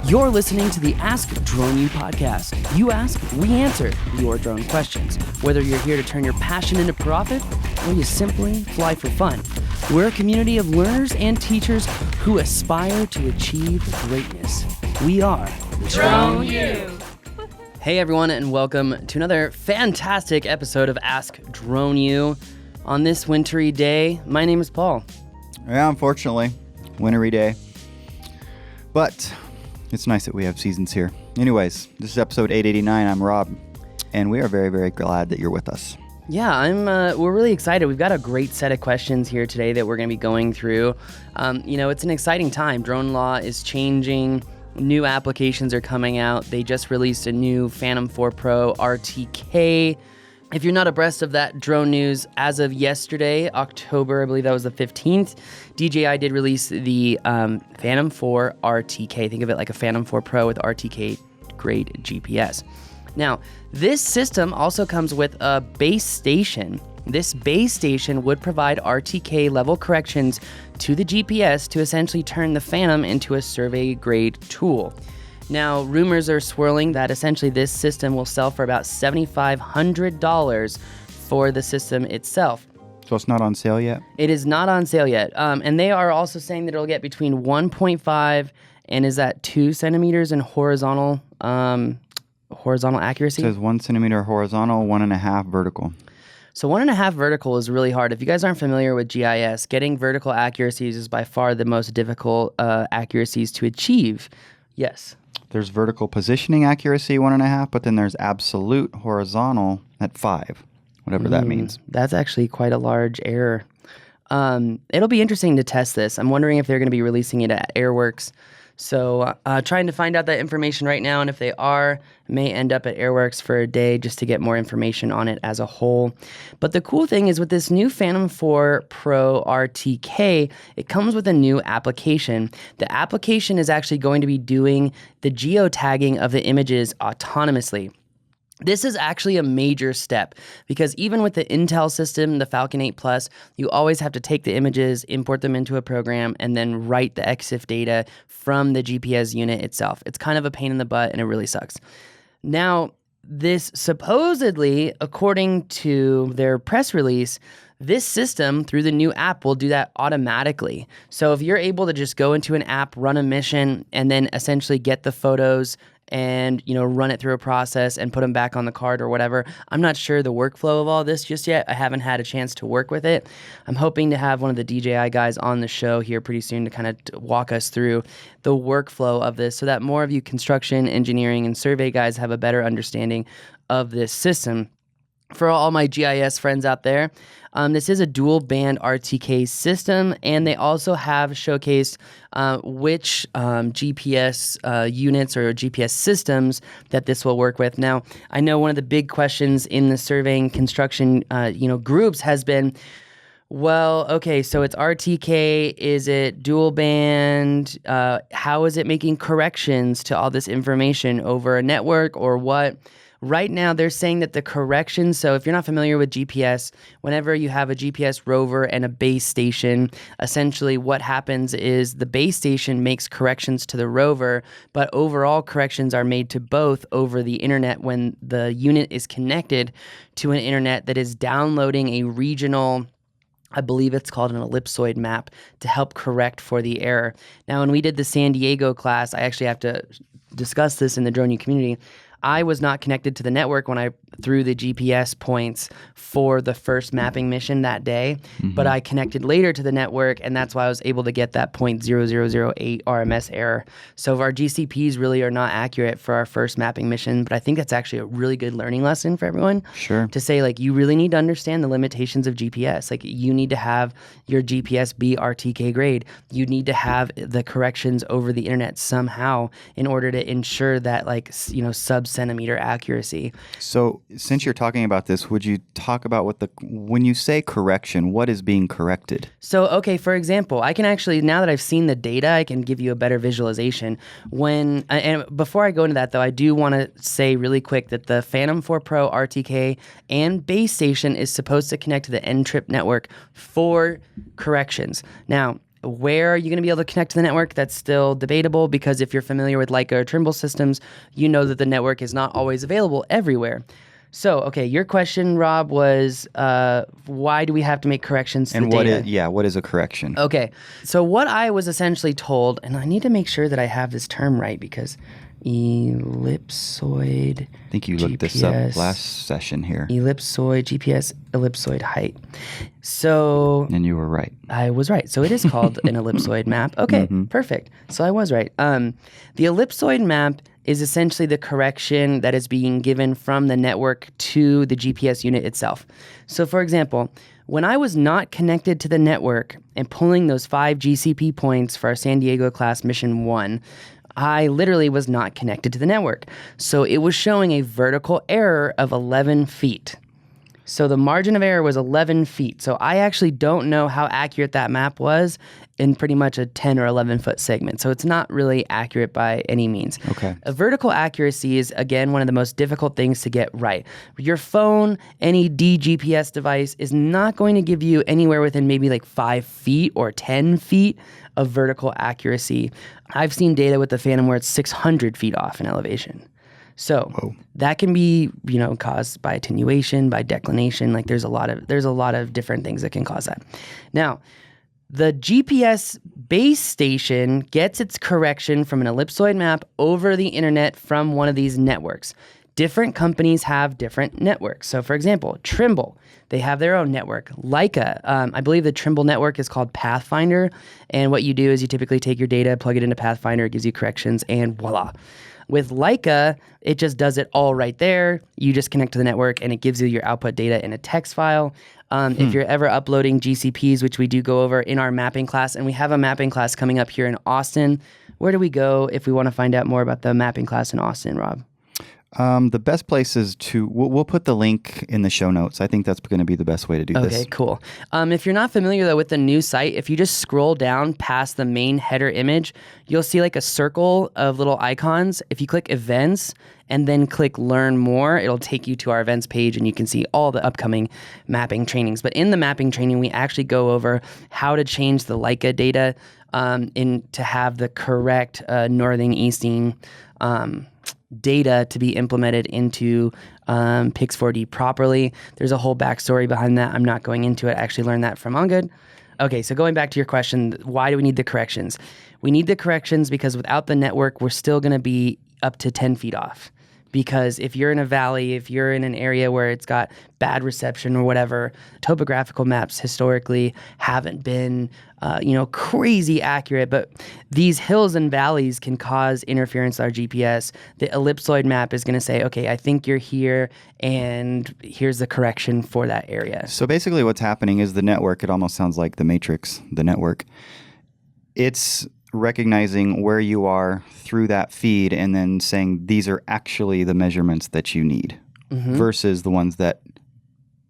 You're listening to the Ask Drone U podcast. You ask, we answer your drone questions. Whether you're here to turn your passion into profit or you simply fly for fun, we're a community of learners and teachers who aspire to achieve greatness. We are Drone U. Hey everyone, and welcome to another fantastic episode of Ask Drone U. On this wintry day, my name is Paul. Yeah, unfortunately, wintry day. But it's nice that we have seasons here. Anyways, this is episode 889. I'm Rob, and we are very, very glad that you're with us. Yeah, we're really excited. We've got a great set of questions here today that we're going to be going through. It's an exciting time. Drone law is changing. New applications are coming out. They just released a new Phantom 4 Pro RTK. If you're not abreast of that drone news, as of yesterday, October, I believe that was the 15th, DJI did release the Phantom 4 RTK. Think of it like a Phantom 4 Pro with RTK grade GPS. Now, this system also comes with a base station. This base station would provide RTK level corrections to the GPS to essentially turn the Phantom into a survey grade tool. Now, rumors are swirling that essentially this system will sell for about $7,500 for the system itself. So it's not on sale yet? It is not on sale yet. And they are also saying that it'll get between 1.5 and is that 2 centimeters in horizontal accuracy? It says 1 centimeter horizontal, 1.5 vertical. So 1.5 vertical is really hard. If you guys aren't familiar with GIS, getting vertical accuracies is by far the most difficult accuracies to achieve. Yes. There's vertical positioning accuracy, 1.5, but then there's absolute horizontal at 5, whatever that means. That's actually quite a large error. It'll be interesting to test this. I'm wondering if they're going to be releasing it at Airworks. So trying to find out that information right now, and if they are, may end up at Airworks for a day just to get more information on it as a whole. But the cool thing is with this new Phantom 4 Pro RTK, it comes with a new application. The application is actually going to be doing the geo-tagging of the images autonomously. This is actually a major step because even with the Intel system, the Falcon 8 Plus, you always have to take the images, import them into a program, and then write the EXIF data from the GPS unit itself. It's kind of a pain in the butt and it really sucks. Now, this supposedly, according to their press release, this system through the new app will do that automatically. So if you're able to just go into an app, run a mission, and then essentially get the photos and, run it through a process and put them back on the card or whatever. I'm not sure the workflow of all this just yet. I haven't had a chance to work with it. I'm hoping to have one of the DJI guys on the show here pretty soon to kind of walk us through the workflow of this so that more of you construction, engineering, and survey guys have a better understanding of this system. For all my GIS friends out there, this is a dual band RTK system, and they also have showcased which GPS units or GPS systems that this will work with. Now, I know one of the big questions in the surveying construction groups has been, well, okay, so it's RTK, is it dual band? How is it making corrections to all this information over a network or what? Right now, they're saying that the corrections, so if you're not familiar with GPS, whenever you have a GPS rover and a base station, essentially what happens is the base station makes corrections to the rover, but overall corrections are made to both over the internet when the unit is connected to an internet that is downloading a regional, I believe it's called an ellipsoid map, to help correct for the error. Now, when we did the San Diego class, I actually have to discuss this in the Drone U community. I was not connected to the network when I threw the GPS points for the first mapping mission that day, but I connected later to the network, and that's why I was able to get that 0.0008 RMS error. So our GCPs really are not accurate for our first mapping mission, but I think that's actually a really good learning lesson for everyone. Sure. To say, you really need to understand the limitations of GPS. You need to have your GPS be RTK grade. You need to have the corrections over the internet somehow in order to ensure that, sub-centimeter accuracy. So since you're talking about this, would you talk about when you say correction, what is being corrected? So, okay, for example, I can actually, now that I've seen the data, I can give you a better visualization. And before I go into that, though, I do want to say really quick that the Phantom 4 Pro RTK and base station is supposed to connect to the N-Trip network for corrections. Now, Where are you going to be able to connect to the network? That's still debatable because if you're familiar with Leica or Trimble systems, you know that the network is not always available everywhere. So, okay, your question, Rob, was why do we have to make corrections to the data? What is a correction? Okay, so what I was essentially told, and I need to make sure that I have this term right because ellipsoid I think you looked this up last session here. Ellipsoid, GPS, ellipsoid height. So... And you were right. I was right. So it is called an ellipsoid map. Okay, perfect. So I was right. The ellipsoid map is essentially the correction that is being given from the network to the GPS unit itself. So for example, when I was not connected to the network and pulling those 5 GCP points for our San Diego class mission 1, I literally was not connected to the network. So it was showing a vertical error of 11 feet. So the margin of error was 11 feet. So I actually don't know how accurate that map was in pretty much a 10 or 11 foot segment. So it's not really accurate by any means. Okay. A vertical accuracy is, again, one of the most difficult things to get right. Your phone, any DGPS device is not going to give you anywhere within maybe like 5 feet or 10 feet of vertical accuracy. I've seen data with the Phantom where it's 600 feet off in elevation. So that can be, caused by attenuation, by declination. Like there's a lot of different things that can cause that. Now, the GPS base station gets its correction from an ellipsoid map over the internet from one of these networks. Different companies have different networks. So for example, Trimble, they have their own network. Leica, I believe the Trimble network is called Pathfinder. And what you do is you typically take your data, plug it into Pathfinder, it gives you corrections, and voila. With Leica, it just does it all right there. You just connect to the network and it gives you your output data in a text file. If you're ever uploading GCPs, which we do go over in our mapping class, and we have a mapping class coming up here in Austin, where do we go if we want to find out more about the mapping class in Austin, Rob? The best place is we'll put the link in the show notes. I think that's going to be the best way to do this. Okay, cool. If you're not familiar though with the new site, if you just scroll down past the main header image, you'll see like a circle of little icons. If you click events and then click learn more, it'll take you to our events page and you can see all the upcoming mapping trainings. But in the mapping training, we actually go over how to change the Leica data to have the correct northing easting data to be implemented into Pix4D properly. There's a whole backstory behind that. I'm not going into it. I actually learned that from OnGood. Okay, so going back to your question, why do we need the corrections? We need the corrections because without the network, we're still going to be up to 10 feet off. Because if you're in a valley, if you're in an area where it's got bad reception or whatever, topographical maps historically haven't been, crazy accurate. But these hills and valleys can cause interference with our GPS. The ellipsoid map is going to say, okay, I think you're here, and here's the correction for that area. So basically what's happening is the network, it almost sounds like the Matrix, the network. It's recognizing where you are through that feed and then saying these are actually the measurements that you need versus the ones that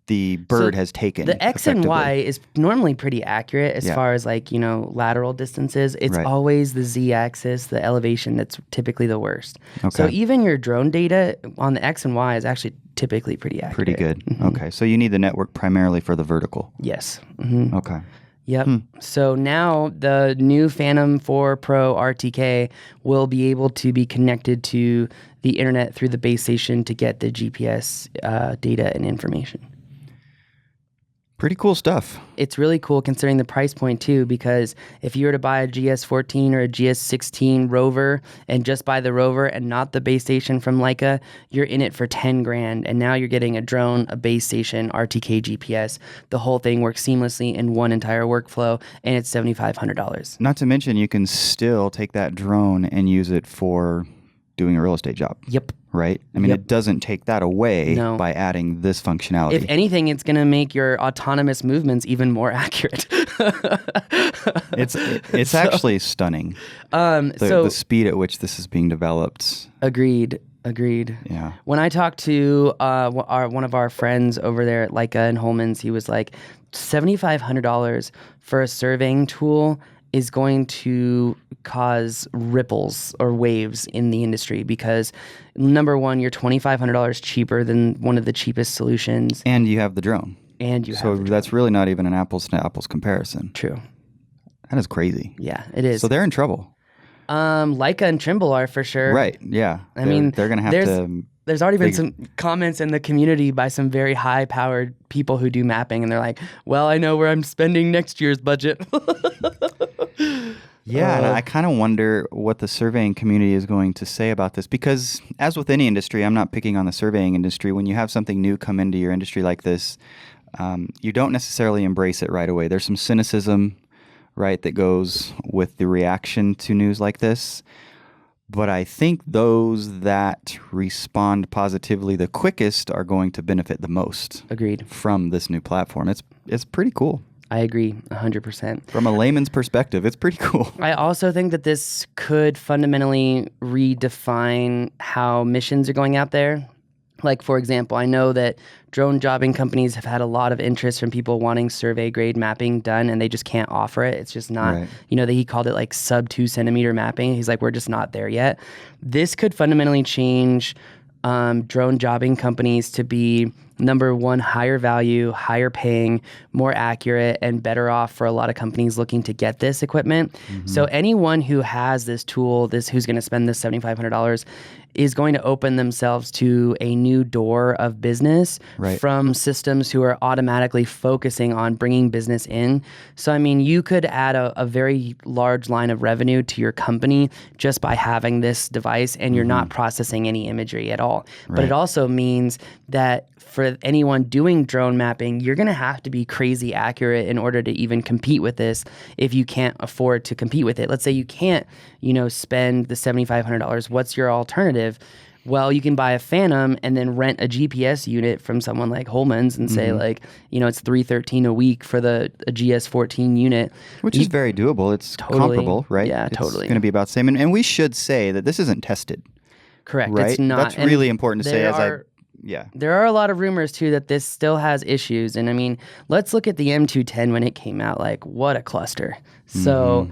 the bird has taken. The X and Y is normally pretty accurate as far as lateral distances. It's always the Z axis, the elevation that's typically the worst. Okay. So even your drone data on the X and Y is actually typically pretty accurate. Pretty good. Okay. So you need the network primarily for the vertical. Yes. Okay. Yep. So now the new Phantom 4 Pro RTK will be able to be connected to the internet through the base station to get the GPS data and information. Pretty cool stuff. It's really cool considering the price point too, because if you were to buy a GS14 or a GS16 rover and just buy the rover and not the base station from Leica, you're in it for 10 grand. And now you're getting a drone, a base station, RTK GPS. The whole thing works seamlessly in one entire workflow, and it's $7,500. Not to mention you can still take that drone and use it for doing a real estate job. Yep. Right? I mean, it doesn't take that away by adding this functionality. If anything, it's going to make your autonomous movements even more accurate. It's actually stunning. The speed at which this is being developed. Agreed. Yeah. When I talked to one of our friends over there at Leica and Holman's, he was like, $7,500 for a surveying tool is going to cause ripples or waves in the industry because, number one, you're $2,500 cheaper than one of the cheapest solutions. And you have the drone. So that's really not even an apples to apples comparison. True. That is crazy. Yeah, it is. So they're in trouble. Leica and Trimble are for sure. Right. Yeah. I mean, they're going to have to. There's already been some comments in the community by some very high-powered people who do mapping, and they're like, well, I know where I'm spending next year's budget. Yeah, and I kind of wonder what the surveying community is going to say about this, because as with any industry, I'm not picking on the surveying industry, when you have something new come into your industry like this, you don't necessarily embrace it right away. There's some cynicism, right, that goes with the reaction to news like this. But I think those that respond positively the quickest are going to benefit the most. Agreed. From this new platform. It's pretty cool. I agree 100%. From a layman's perspective, it's pretty cool. I also think that this could fundamentally redefine how missions are going out there. Like, for example, I know that drone jobbing companies have had a lot of interest from people wanting survey grade mapping done, and they just can't offer it. It's just not, right. He called it like sub 2 centimeter mapping. He's like, we're just not there yet. This could fundamentally change drone jobbing companies to be, number one, higher value, higher paying, more accurate, and better off for a lot of companies looking to get this equipment. Mm-hmm. So anyone who has this tool, who's going to spend this $7,500, is going to open themselves to a new door of business right. from systems who are automatically focusing on bringing business in. So, I mean, you could add a very large line of revenue to your company just by having this device, and you're not processing any imagery at all. Right. But it also means that for anyone doing drone mapping, you're going to have to be crazy accurate in order to even compete with this if you can't afford to compete with it. Let's say you can't, spend the $7,500. What's your alternative? Well, you can buy a Phantom and then rent a GPS unit from someone like Holman's and say it's $313 a week for a GS14 unit. Which is very doable. It's comparable, right? Yeah, totally. It's going to be about the same. And we should say that this isn't tested. Correct. Right? It's not. That's really important to say There are a lot of rumors, too, that this still has issues. And, I mean, let's look at the M210 when it came out. Like, what a cluster. So,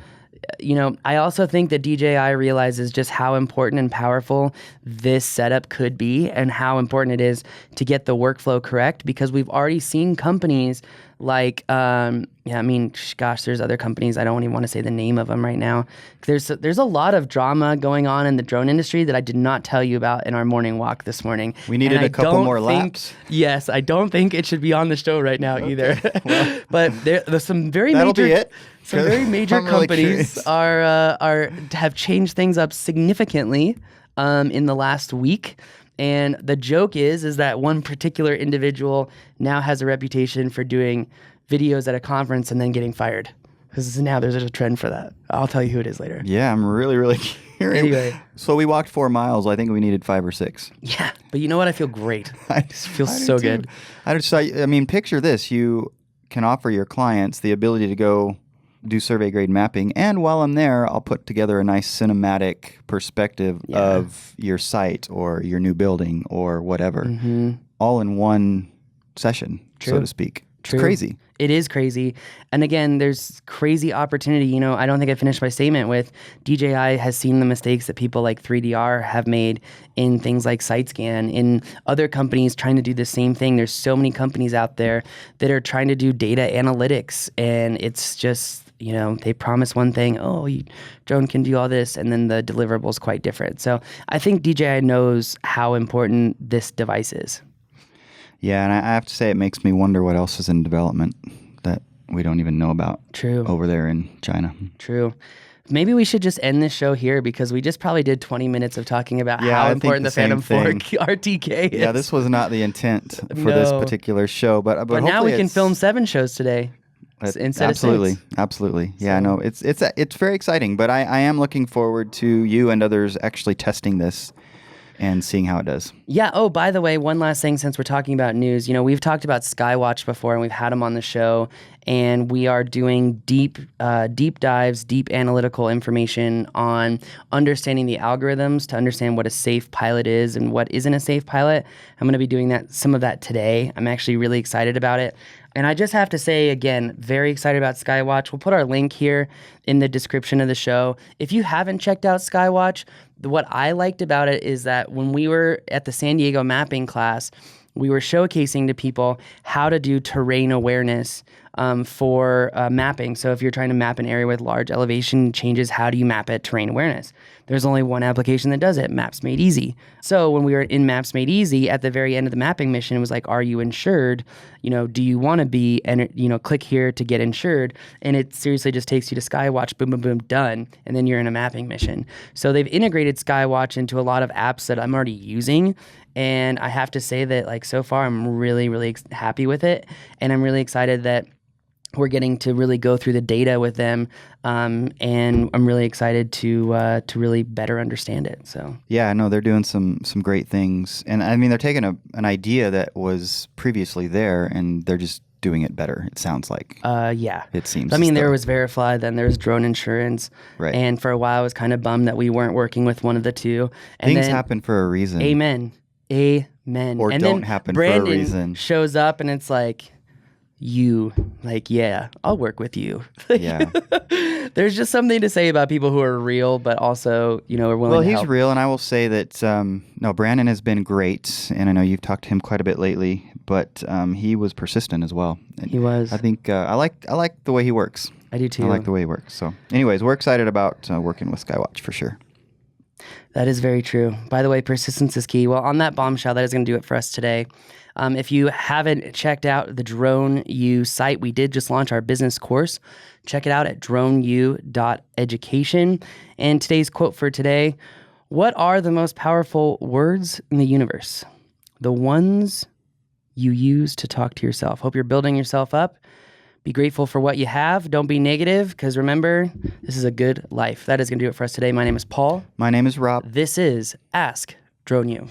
I also think that DJI realizes just how important and powerful this setup could be and how important it is to get the workflow correct, because we've already seen companies like, there's other companies. I don't even want to say the name of them right now. There's a lot of drama going on in the drone industry that I did not tell you about in our morning walk this morning. We needed a couple more laps. Yes, I don't think it should be on the show right now either. Well, but there's some very that'll major... be it. Some very major companies really have changed things up significantly in the last week. And the joke is that one particular individual now has a reputation for doing videos at a conference and then getting fired. Because now there's a trend for that. I'll tell you who it is later. Yeah, I'm really, really curious. Anyway. So we walked 4 miles. I think we needed 5 or 6. Yeah, but you know what? I feel great. I just feel so good. I mean, picture this. You can offer your clients the ability to go do survey grade mapping, and while I'm there, I'll put together a nice cinematic perspective of your site or your new building or whatever, all in one session, so to speak. It's crazy. It is crazy. And again, there's crazy opportunity. I don't think I finished my statement with DJI has seen the mistakes that people like 3DR have made in things like SiteScan, in other companies trying to do the same thing. There's so many companies out there that are trying to do data analytics, and it's just, they promise one thing, drone can do all this, and then the deliverable is quite different. So I think DJI knows how important this device is. Yeah, and I have to say it makes me wonder what else is in development that we don't even know about. True. Over there in China. True. Maybe we should just end this show here, because we just probably did 20 minutes of talking about how important the Phantom 4 RTK is. Yeah, this was not the intent for this particular show. But now we can film 7 shows today. Instead absolutely, of 6. Absolutely. Yeah, no, it's very exciting. But I am looking forward to you and others actually testing this and seeing how it does. Yeah. Oh, by the way, one last thing, since we're talking about news, we've talked about Skywatch before, and we've had them on the show, and we are doing deep dives, deep analytical information on understanding the algorithms to understand what a safe pilot is and what isn't a safe pilot. I'm going to be doing some of that today. I'm actually really excited about it. And I just have to say, again, very excited about Skywatch. We'll put our link here in the description of the show. If you haven't checked out Skywatch, what I liked about it is that when we were at the San Diego mapping class, we were showcasing to people how to do terrain awareness for mapping. So if you're trying to map an area with large elevation changes, how do you map it? Terrain awareness. There's only one application that does it, Maps Made Easy. So when we were in Maps Made Easy, at the very end of the mapping mission, it was like, are you insured? Do you want to be, and click here to get insured. And it seriously just takes you to Skywatch, boom, boom, boom, done. And then you're in a mapping mission. So they've integrated Skywatch into a lot of apps that I'm already using. And I have to say that like so far, I'm really, really happy with it. And I'm really excited that we're getting to really go through the data with them, and I'm really excited to really better understand it. So yeah, no, they're doing some great things, and I mean they're taking an idea that was previously there, and they're just doing it better. It sounds like. Yeah, it seems. I mean, there was Verifly, then there's drone insurance, right? And for a while, I was kind of bummed that we weren't working with one of the two. And things then, happen for a reason. Amen. Or and don't then happen Brandon for a reason. Shows up, and it's like. Yeah, I'll work with you. Yeah. There's just something to say about people who are real, but also, are willing to help. Well, he's real, and I will say that, no, Brandon has been great, and I know you've talked to him quite a bit lately, but he was persistent as well. And he was. I think I like the way he works. I do too. I like the way he works. So anyways, we're excited about working with Skywatch for sure. That is very true. By the way, persistence is key. Well, on that bombshell, that is going to do it for us today. If you haven't checked out the Drone U site, we did just launch our business course. Check it out at droneu.education. And today's quote for today, what are the most powerful words in the universe? The ones you use to talk to yourself. Hope you're building yourself up. Be grateful for what you have. Don't be negative, because remember, this is a good life. That is going to do it for us today. My name is Paul. My name is Rob. This is Ask Drone U.